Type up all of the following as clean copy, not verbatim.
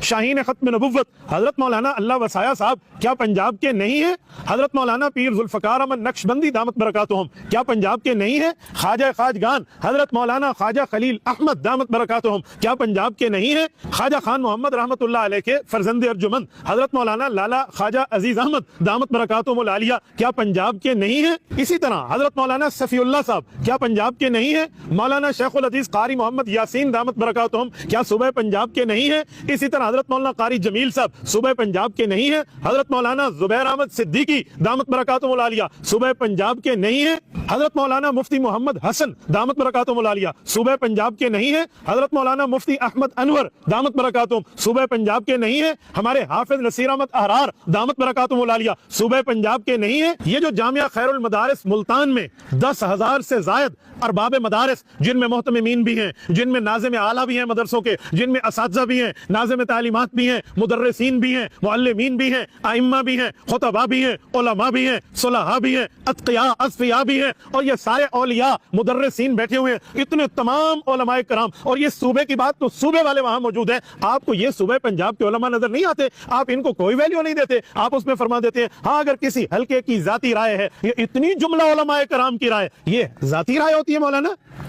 شاہین ختم نبوت حضرت مولانا اللہ وسایہ صاحب کیا پنجاب کے نہیں ہیں؟ حضرت مولانا پیر ذوالفقار احمد نقشبندی دامت برکاتہم کیا پنجاب کے نہیں ہیں؟ خواجہ خواجگان حضرت مولانا خواجہ خلیل احمد دامت برکاتہم کیا پنجاب کے نہیں ہیں؟ خواجہ خان محمد رحمت اللہ علیہ کے فرزند ارجمند حضرت مولانا لالا خواجہ عزیز احمد دامت برکاتہم العالیہ کیا پنجاب کے نہیں ہیں؟ اسی طرح حضرت مولانا صفی اللہ صاحب کیا پنجاب کے نہیں ہیں؟ مولانا شیخ الحدیث قاری محمد یاسین دامت برکاتہم کیا صوبہ پنجاب کے نہیں ہیں؟ اسی طرح حضرت مولانا قاری جمیل صاحب صوبہ پنجاب کے نہیں ہیں؟ حضرت مولانا زبیر احمد صدیقی دامت برکاتہم العالیہ صوبہ پنجاب کے نہیں ہیں؟ حضرت مولانا مفتی محمد حسن دامت برکاتہم العالیہ صوبہ پنجاب کے نہیں ہیں؟ حضرت مولانا مفتی احمد انور دامت برکاتہم صوبہ پنجاب کے نہیں ہیں؟ ہمارے حافظ نصیر احمد احرار دامت برکاتہم العالیہ صوبہ پنجاب کے نہیں ہیں؟ یہ جو جامعہ خیر المدارس ملتان میں 10,000 سے زائد ارباب مدارس، جن میں محتممین بھی ہیں، جن میں ناظم اعلیٰ بھی ہیں مدرسوں کے، جن میں اساتذہ بھی ہیں، ناظم تعلیمات بھی ہیں، مدرسین بھی ہیں، معلمین بھی ہیں، ائمہ بھی ہیں، خطباء بھی ہیں، علماء بھی ہیں، صلحاء بھی ہیں، اتقیاء اصفیاء بھی ہیں، اور یہ سارے اولیاء مدرسین بیٹھے ہوئے ہیں، اتنے تمام علماء کرام. اور یہ صوبے کی بات تو صوبے والے وہاں موجود ہیں. آپ کو یہ صوبے پنجاب کے علماء نظر نہیں آتے؟ آپ ان کو کوئی ویلیو نہیں دیتے. آپ اس میں فرما دیتے ہیں ہاں اگر کسی حلقے کی ذاتی رائے ہے. یہ اتنی جملہ علماء کرام کی رائے، یہ ذاتی رائے ہوتی ہے مولانا؟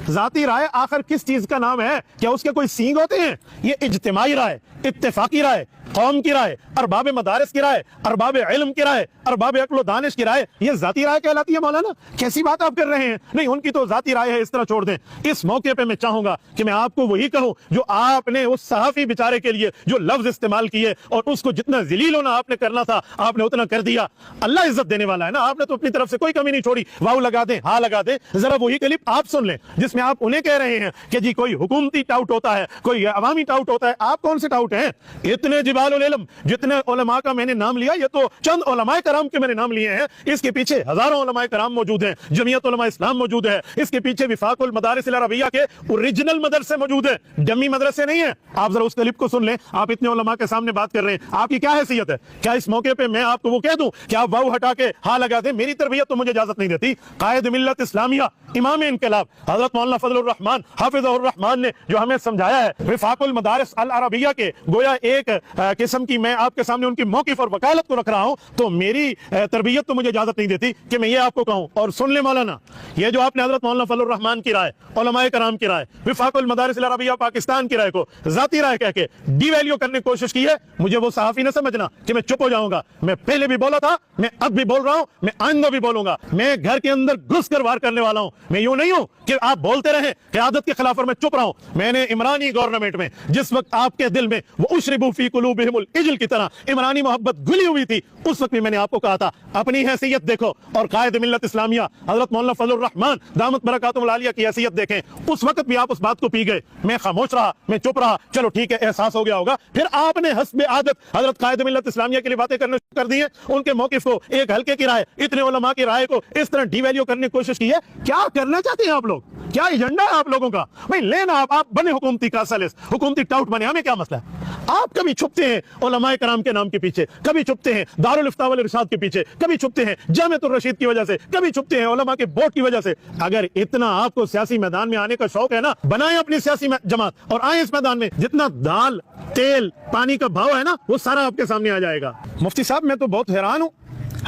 ذاتی رائے آخر کس چیز کا نام ہے؟ کیا اس کے کوئی سینگ ہوتے ہیں؟ یہ اجتماعی رائے، اتفاقی رائے، قوم کی رائے، ارباب مدارس کی رائے، ارباب علم کی رائے، ارباب عقل و دانش کی رائے، یہ ذاتی رائے کہلاتی ہے مولانا؟ کیسی بات آپ کر رہے ہیں؟ نہیں، ان کی تو ذاتی رائے ہے، اس طرح چھوڑ دیں. اس موقع پہ میں چاہوں گا کہ میں آپ کو وہی کہوں جو آپ نے اس صحافی بیچارے کے لیے جو لفظ استعمال کیے اور اس کو جتنا ذلیل ہونا آپ نے کرنا تھا آپ نے اتنا کر دیا. اللہ عزت دینے والا ہے نا، آپ نے تو اپنی طرف سے کوئی کمی نہیں چھوڑی. واو لگا دیں، ہاں لگا دیں. ذرا وہی کلپ آپ سن لیں جس میں آپ انہیں کہہ رہے ہیں کہ جی کوئی حکومتی ٹاؤٹ ہوتا ہے، کوئی عوامی ٹاؤٹ ہوتا ہے. آپ کون سے ٹاؤٹ ہیں؟ اتنے جبال العلم جتنے علماء کا میں نے نام لیا، یہ تو چند علماء کرام کے میں نے نام لیے ہیں. اس کے پیچھے ہزاروں علماء کرام موجود ہیں. جمعیت علماء اسلام موجود ہے. اس کے پیچھے وفاق المدارس العربیہ کے اوریجنل مدرسے موجود ہیں، ڈمی مدرسے نہیں ہیں. آپ ذرا اس کلپ کو سن لیں. آپ اتنے علماء کے سامنے بات کر رہے ہیں، آپ کی کیا حیثیت ہے؟ کیا اس موقع پہ میں آپ کو وہ کہہ دوں کہ آپ واو ہٹا کے ہاں لگا دیں؟ میری تربیت تو مجھے اجازت نہیں دیتی. قائد ملت اسلامیہ، امام انقلاب حضرت مولانا فضل الرحمان حافظ الرحمان نے جو ہمیں سمجھایا ہے، وفاق المدارس العربیہ کے گویا ایک قسم کی میں آپ کے سامنے ان کی موقف اور وکالت کو رکھ رہا ہوں، تو میری تربیت تو مجھے اجازت نہیں دیتی کہ میں یہ آپ کو کہوں. اور سن لیں مولانا، یہ جو آپ نے حضرت مولانا فضل الرحمان کی رائے، علماء کرام کی رائے، وفاق المدارس العربیہ پاکستان کی رائے کو ذاتی رائے کہہ کے ڈی ویلیو کرنے کی کوشش کی ہے، مجھے وہ صحافی نہ سمجھنا کہ میں چپ ہو جاؤں گا. میں پہلے بھی بولا تھا، میں اب بھی بول رہا ہوں، میں آئندہ بھی بولوں گا. میں گھر کے اندر گھس کر وار کرنے والا ہوں. میں یوں نہیں ہوں کہ آپ بولتے رہیں قیادت کے خلاف اور میں چپ رہا ہوں. میں نے عمرانی گورنمنٹ میں جس وقت آپ کے دل میں وہ اشربوا فی قلوبہم العجل کی طرح عمرانی محبت گلی ہوئی تھی، اس وقت بھی میں نے آپ کو کہا تھا اپنی حیثیت دیکھو اور قائد ملت اسلامیہ حضرت مولانا فضل الرحمان دامت برکاتہم العالیہ کی حیثیت دیکھیں. اس وقت بھی آپ اس بات کو پی گئے. میں خاموش رہا، میں چپ رہا. چلو ٹھیک ہے، احساس ہو گیا ہوگا. پھر آپ نے حسب عادت حضرت قائد ملت اسلامیہ کے لیے باتیں کرنے شروع کر دی ہیں. ان کے موقف کو، ایک حلقے کی رائے، اتنے علماء کی رائے کو اس طرح ڈی ویلیو کرنے کی کوشش کی ہے. کیا کرنا چاہتے ہیں آپ لوگ؟ کیا ایجنڈا ہے آپ لوگوں کا؟ بھائی لینا، آپ بنے حکومتی کاسالس، حکومتی ٹاؤٹ بنے، ہمیں کیا مسئلہ ہے؟ آپ کبھی چھپتے ہیں علماء کرام کے نام کے پیچھے، کبھی چھپتے ہیں دارالفتاء والارشاد کے پیچھے، کبھی چھپتے ہیں جامعۃ الرشید کی وجہ سے، کبھی چھپتے ہیں علماء کے بورڈ کی وجہ سے. اگر اتنا آپ کو سیاسی میدان میں آنے کا شوق ہے نا، بنائیں اپنی سیاسی جماعت اور آئیں اس میدان میں. جتنا دال، تیل، پانی کا بھاؤ ہے نا، وہ سارا آپ کے سامنے آ جائے گا. مفتی صاحب میں تو بہت حیران ہوں،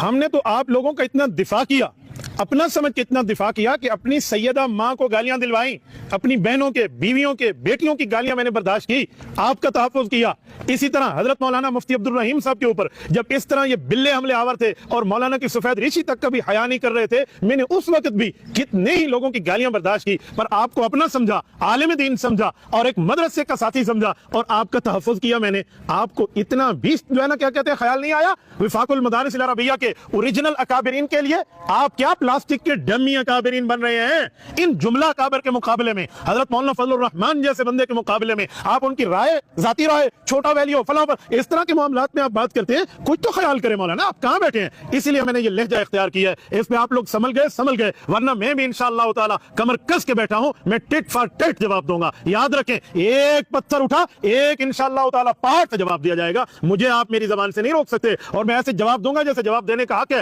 ہم نے تو آپ لوگوں کا اتنا دفاع کیا، اپنا سمجھ کے اتنا دفاع کیا کہ اپنی سیدہ ماں کو گالیاں دلوائیں، اپنی بہنوں کے، بیویوں کے، بیٹیوں کی گالیاں میں نے برداشت کی، آپ کا تحفظ کیا. اسی طرح حضرت مولانا مفتی عبد الرحیم صاحب کے اوپر جب اس طرح یہ بلے حملے آور تھے اور مولانا کی سفید ریشی تک کا بھی حیا نہیں کر رہے تھے، میں نے اس وقت بھی کتنے ہی لوگوں کی گالیاں برداشت کی، پر آپ کو اپنا سمجھا، عالم دین سمجھا اور ایک مدرسے کا ساتھی سمجھا اور آپ کا تحفظ کیا. میں نے آپ کو اتنا بھی جو ہے نا کیا کہتے ہیں خیال نہیں آیا وفاق المدارس العربیہ کے اوریجنل اکابرین کے لیے آپ کیا پلاسٹک کے ڈمی اکابرین بن رہے ہیں؟ ان جملہ اکابر کے مقابلے میں، حضرت مولانا فضل الرحمان جیسے بندے کے مقابلے میں آپ ان کی رائے، ذاتی رائے، چھوٹا ویلیو، فلاں پر اس طرح کے معاملات میں آپ بات کرتے ہیں. کچھ تو خیال کریں مولانا، آپ کہاں بیٹھے ہیں؟ اسی لیے میں نے یہ لہجہ اختیار کیا ہے. اس پہ آپ لوگ سمجھ گئے، ورنہ میں بھی انشاءاللہ تعالی کمر کس کے بیٹھا ہوں. میں ٹٹ فار ٹٹ جواب دوں گا. یاد رکھیں، ایک پتھر اٹھا، ایک انشاءاللہ تعالی پہاڑ سے جواب دیا جائے گا. مجھے آپ میری زبان سے نہیں روک سکتے اور میں ایسے جواب دوں گا جیسے جواب دینے کا حق ہے.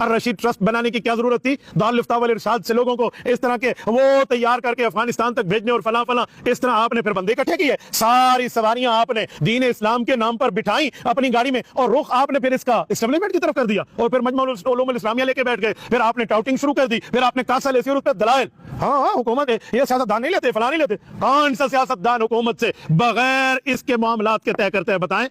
الرشید ٹرسٹ بنانے کی کیا ضرورت تھی؟ دارالفتاء والارشاد سے لوگوں کو اس طرح کے وہ تیار کر کے افغانستان تک بھیجنے اور فلاں فلاں، اس طرح آپ نے پھر بندے اکٹھے کیے، ساری سواریاں آپ نے دین اسلام کے نام پر بٹھائیں اپنی گاڑی میں، اور رخ آپ نے پھر اس کا اسٹیبلشمنٹ کی طرف کر دیا، اور پھر مجمع العلوم الاسلامیہ لے کے بیٹھ گئے، پھر آپ نے ٹاؤٹنگ شروع کر دی، پھر آپ نے کاسا لیسی اور اس پہ دلائل. ہاں حکومت ہے، یہ سیاستدان نہیں لیتے، فلاں نہیں لیتے. کون سا سیاستدان حکومت سے بغیر اس کے معاملات کے طے کرتے ہیں بتائیں؟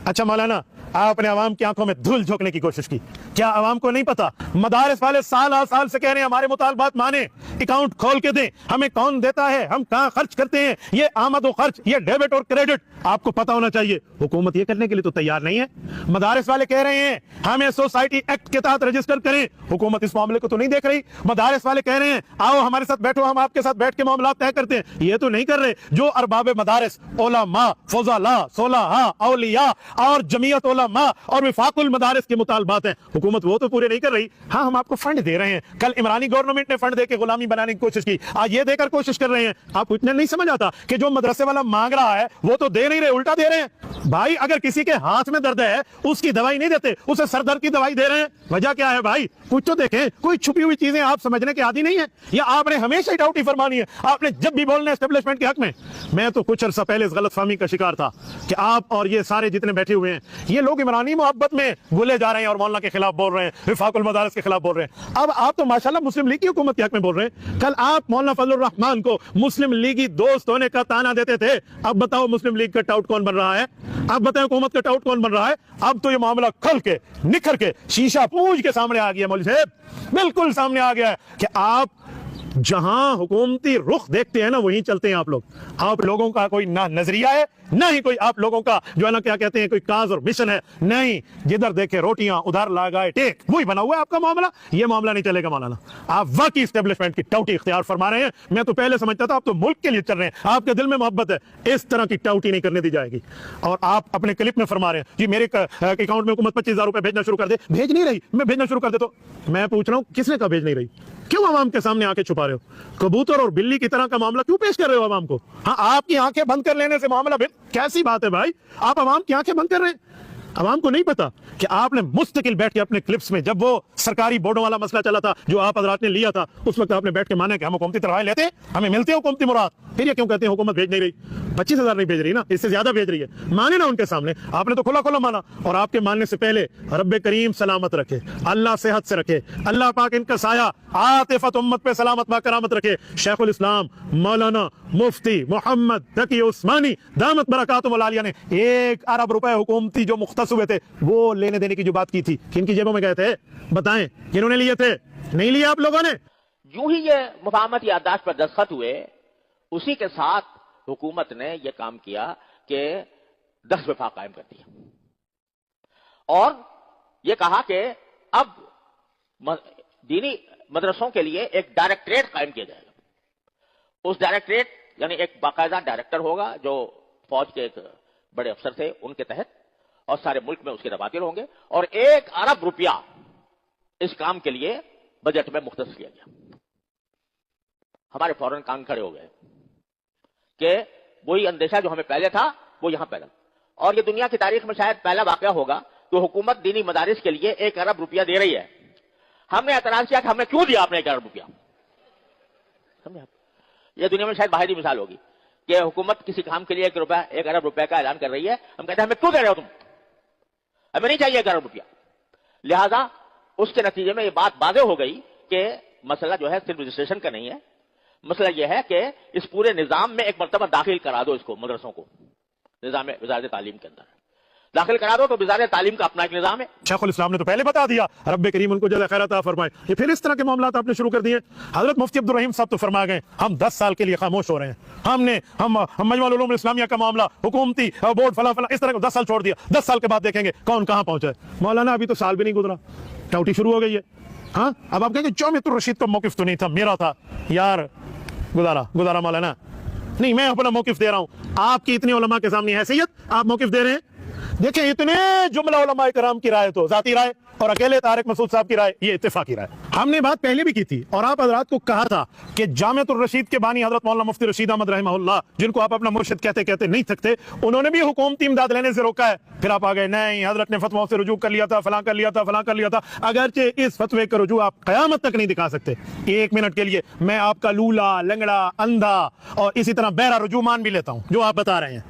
اچھا مولانا، آپ نے عوام کی آنکھوں میں دھول جھونکنے کی کوشش کی. کیا عوام کو نہیں پتا؟ مدارس والے سال سال سے کہہ رہے ہیں ہمارے مطالبات مانیں، اکاؤنٹ کھول کے دیں، ہمیں کون دیتا ہے، ہم کہاں خرچ کرتے ہیں، یہ آمد و خرچ، یہ ڈیبٹ اور کریڈٹ آپ کو پتا ہونا چاہیے. حکومت یہ کرنے کے لیے تو تیار نہیں ہے. مدارس والے کہہ رہے ہیں ہمیں سوسائٹی ایکٹ کے تحت رجسٹر کریں، حکومت اس معاملے کو تو نہیں دیکھ رہی. مدارس والے کہہ رہے ہیں آؤ ہمارے ساتھ بیٹھو، ہم آپ کے ساتھ بیٹھ کے معاملات طے کرتے ہیں، یہ تو نہیں کر رہے. جو ارباب مدارس، علماء، فضلاء، صلحاء، اولیاء اور جمعیت علماء اور وفاق المدارس کے مطالبات ہیں، حکومت وہ تو پورے نہیں کر رہی. ہاں ہم آپ کو فنڈ دے رہے ہیں، کل عمرانی گورنمنٹ نے فنڈ دے کے غلامی بنانے کی کوشش کی، آج یہ دے کر کوشش کر رہے ہیں. آپ کو اتنا نہیں سمجھ آتا کہ جو مدرسے والا مانگ رہا ہے وہ تو دے نہیں رہے، الٹا دے رہے ہیں. بھائی اگر کسی کے ہاتھ میں درد ہے اس کی دوائی نہیں دیتے، اسے سر درد کی دوائی دے رہے ہیں. وجہ کیا ہے بھائی؟ کچھ تو دیکھیں، کوئی چھپی ہوئی چیزیں آپ سمجھنے کے عادی نہیں ہیں، یا آپ نے ہمیشہ ہی ڈاؤٹی فرمانی ہے. آپ نے جب بھی بولنا اسٹیبلشمنٹ کے حق میں تو کچھ عرصہ پہلے اس غلط فہمی کا شکار تھا کہ آپ اور یہ سارے جتنے بیٹھے ہوئے ہیں یہ لوگ عمرانی محبت میں گلے جا رہے ہیں اور مولانا کے خلاف بول رہے ہیں، وفاق المدارس کے خلاف بول رہے ہیں. اب آپ تو ماشاءاللہ مسلم لیگ کی حکومت کے حق میں بول رہے ہیں. کل آپ مولانا فضل الرحمان کو مسلم لیگی دوست ہونے کا تانا دیتے تھے. اب بتاؤ مسلم لیگ کا ٹاؤٹ کون بن رہا ہے؟ اب بتائیں حکومت کا ٹاؤٹ کون بن رہا ہے؟ اب تو یہ معاملہ کھل کے نکھر کے شیشہ پوچھ کے سامنے آ گیا مولوی صاحب، بالکل سامنے آ گیا ہے کہ آپ جہاں حکومتی رخ دیکھتے ہیں نا وہیں چلتے ہیں آپ لوگ. آپ لوگوں کا کوئی نہ نظریہ ہے، نہ ہی کوئی آپ لوگوں کا جو ہے نا کیا کہتے ہیں کوئی کاز اور مشن ہے. نہیں، جدھر دیکھے روٹیاں ادھر لگائے ٹیک، وہی بنا ہوا ہے آپ کا معاملہ. یہ معاملہ نہیں چلے گا مولانا. آپ واقعی اسٹیبلشمنٹ کی ٹاؤٹی اختیار فرما رہے ہیں. میں تو پہلے سمجھتا تھا آپ تو ملک کے لیے چل رہے ہیں، آپ کے دل میں محبت ہے. اس طرح کی ٹاؤٹی نہیں کرنے دی جائے گی. اور آپ اپنے کلپ میں فرما رہے ہیں جی میرے اکاؤنٹ میں حکومت 25,000 روپے بھیجنا شروع کر دے. بھیج نہیں رہی، میں بھیجنا شروع کر دے. تو میں پوچھ رہا ہوں کس نے کہا بھیج نہیں رہی؟ کیوں عوام کے سامنے آ کے چھپا رہے ہو؟ کبوتر اور بلی کی طرح کا معاملہ کیوں پیش کر رہے ہو عوام کو؟ ہاں آپ کی آنکھیں بند کر لینے سے معاملہ کیسی بات ہے بھائی؟ آپ عوام کی آنکھیں بند کر رہے ہیں. عوام کو نہیں پتا کہ آپ نے مستقل بیٹھ کے اپنے کلپس میں، جب وہ سرکاری بورڈوں والا مسئلہ چلا تھا جو آپ حضرات نے لیا تھا، اس وقت آپ نے بیٹھ کے مانا کہ ہم حکومتی تنخواہیں لیتے ہیں، ہمیں ملتے ہیں حکومتی مراد. پھر یہ کیوں کہتے ہیں حکومت بھیج نہیں رہی؟ 25,000 نہیں بھیج رہی نا، اس سے زیادہ بھیج رہی ہے. مانے نا ان کے سامنے. آپ نے تو کھلا کھلا مانا. اور آپ کے ماننے سے پہلے رب کریم سلامت رکھے، اللہ صحت سے رکھے، اللہ پاک ان کا سایہ عاطفت امت پہ سلامت با کرامت رکھے. شیخ الاسلام مولانا مفتی محمد تقی عثمانی دامت برکاتہم العالیہ نے 1 ارب روپے حکومتی جو مختص ہوئے تھے وہ لینے دینے کی جو بات کی تھی، کن کی جیبوں میں گئے تھے؟ بتائیں کنہوں نے لیے تھے؟ نہیں لیے آپ لوگوں نے. یوں ہی یہ مفاہمت یادداشت پر دستخط ہوئے، اسی کے ساتھ حکومت نے یہ کام کیا کہ 10 وفاق قائم کر دیا اور یہ کہا کہ اب دینی مدرسوں کے لیے ایک ڈائریکٹریٹ قائم کیا جائے گا. اس ڈائریکٹریٹ یعنی ایک باقاعدہ ڈائریکٹر ہوگا جو فوج کے ایک بڑے افسر تھے ان کے تحت، اور سارے ملک میں اس کے دفاتر ہوں گے، اور 1 ارب روپیہ اس کام کے لیے بجٹ میں مختص کیا گیا. ہمارے فوراً کان کھڑے ہو گئے کہ وہی اندیشہ جو ہمیں پہلے تھا وہ یہاں پیدا، اور یہ دنیا کی تاریخ میں شاید پہلا واقعہ ہوگا کہ حکومت دینی مدارس کے لیے 1 ارب روپیہ دے رہی ہے. ہم نے اعتراض کیا کہ ہم نے کیوں دیا آپ نے 1 ارب روپیہ؟ یہ دنیا میں شاید باہری مثال ہوگی کہ حکومت کسی کام کے لیے 1 ارب روپے کا اعلان کر رہی ہے، ہم کہتے ہیں ہمیں کیوں دے رہے ہو تم؟ ہمیں نہیں چاہیے 1 ارب روپیہ. لہذا اس کے نتیجے میں یہ بات واضح ہو گئی کہ مسئلہ جو ہے صرف رجسٹریشن کا نہیں ہے، مسئلہ یہ ہے کہ اس پورے نظام میں ایک مرتبہ داخل کرا دو، اس کو مدرسوں کو نظام وزارت تعلیم کے اندر داخل کرا دو تو وزارت تعلیم کا اپنا ایک نظام ہے. شیخ الاسلام نے تو پہلے بتا دیا، رب کریم ان کو جزائے خیر عطا فرمائے. یہ پھر اس طرح کے معاملات آپ نے شروع کر دیے. حضرت مفتی عبد الرحیم صاحب تو فرما گئے ہم 10 سال کے لیے خاموش ہو رہے ہیں. ہم مجمع العلوم الاسلامیہ کا معاملہ حکومتی بورڈ فلاں فلاں اس طرح کو 10 سال چھوڑ دیا. 10 سال کے بعد دیکھیں گے کون کہاں پہنچا ہے. مولانا ابھی تو سال بھی نہیں گزرا، ٹاؤٹی شروع ہو گئی ہے. ہاں اب آپ کہیں گے جامعۃ الرشید کا موقف تو نہیں تھا، میرا تھا. یار گزارا مولانا نہیں، میں اپنا موقف دے رہا ہوں. آپ کی اتنی علماء کے سامنے حیثیت، آپ موقف دے رہے ہیں. دیکھیں اتنے جملہ علماء کرام کی رائے تو ذاتی رائے اور اکیلے طارق مسعود صاحب کی رائے یہ اتفاقی رائے. ہم نے بات پہلے بھی کی تھی اور آپ حضرات کو کہا تھا کہ جامعۃ الرشید کے بانی حضرت مولانا مفتی رشید احمد رحمہ اللہ، جن کو آپ اپنا مرشد کہتے نہیں تھکتے، انہوں نے بھی حکومتی امداد لینے سے روکا ہے. پھر آپ آ گئے نہیں حضرت نے فتویٰ سے رجوع کر لیا تھا، فلاں کر لیا تھا، فلاں کر لیا تھا. اگرچہ اس فتوے کا رجوع آپ قیامت تک نہیں دکھا سکتے. ایک منٹ کے لیے میں آپ کا لولا، لنگڑا، اندھا اور اسی طرح بہرا رجوع مان بھی لیتا ہوں جو آپ بتا رہے ہیں.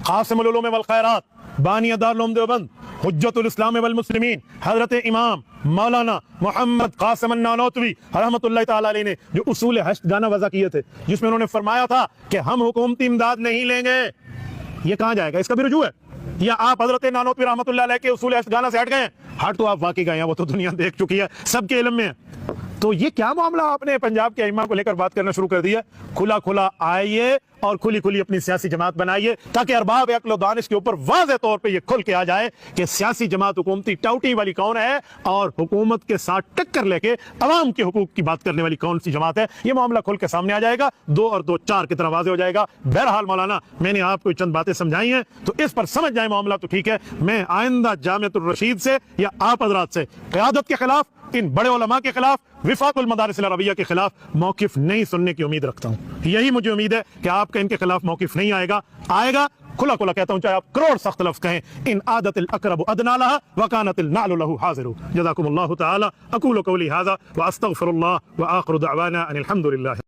قاسم العلوم والخیرات، بانی دارالعلوم دیوبند، حجت الاسلام والمسلمین، حضرت امام مولانا محمد قاسم النانوتوی رحمۃ اللہ تعالی علیہ نے جو اصول 8 گانا وضع کیے تھے، جس میں انہوں نے فرمایا تھا کہ ہم حکومتی امداد نہیں لیں گے، یہ کہاں جائے گا؟ اس کا بھی رجوع ہے؟ یا آپ حضرت نانوتوی رحمۃ اللہ علیہ کے اصول 8 گانا سے ہٹ گئے ہیں؟ ہٹ تو آپ واقعی گئے ہیں، وہ تو دنیا دیکھ چکی ہے، سب کے علم میں ہے. تو یہ کیا معاملہ آپ نے پنجاب کے ائمہ کو لے کر بات کرنا شروع کر دی ہے؟ کھلا آئیے اور کھلی اپنی سیاسی جماعت بنائیے تاکہ ارباب عقل و دانش کے اوپر واضح طور پہ یہ کھل کے آ جائے کہ سیاسی جماعت حکومتی ٹاؤٹی والی کون ہے اور حکومت کے ساتھ ٹکر لے کے عوام کے حقوق کی بات کرنے والی کون سی جماعت ہے. یہ معاملہ کھل کے سامنے آ جائے گا، 2 اور 2 4 کی طرح واضح ہو جائے گا. بہرحال مولانا میں نے آپ کو چند باتیں سمجھائی ہیں تو اس پر سمجھ جائیں معاملہ تو ٹھیک ہے. میں آئندہ جامعۃ الرشید سے یا آپ حضرات سے قیادت کے خلاف، ان بڑے علماء کے خلاف، وفاق المدارس العربیہ کے خلاف موقف نہیں سننے کی امید رکھتا ہوں. یہی مجھے امید ہے کہ آپ کا ان کے خلاف موقف نہیں آئے گا. کھلا کہتا ہوں، چاہے آپ کروڑ سخت لفظ کہیں. ان عادت الاقرب ادنی لها وكانت النعل له حاضر. جزاكم الله تعالى. اقول قولي هذا واستغفر الله واخر دعوانا ان الحمد لله.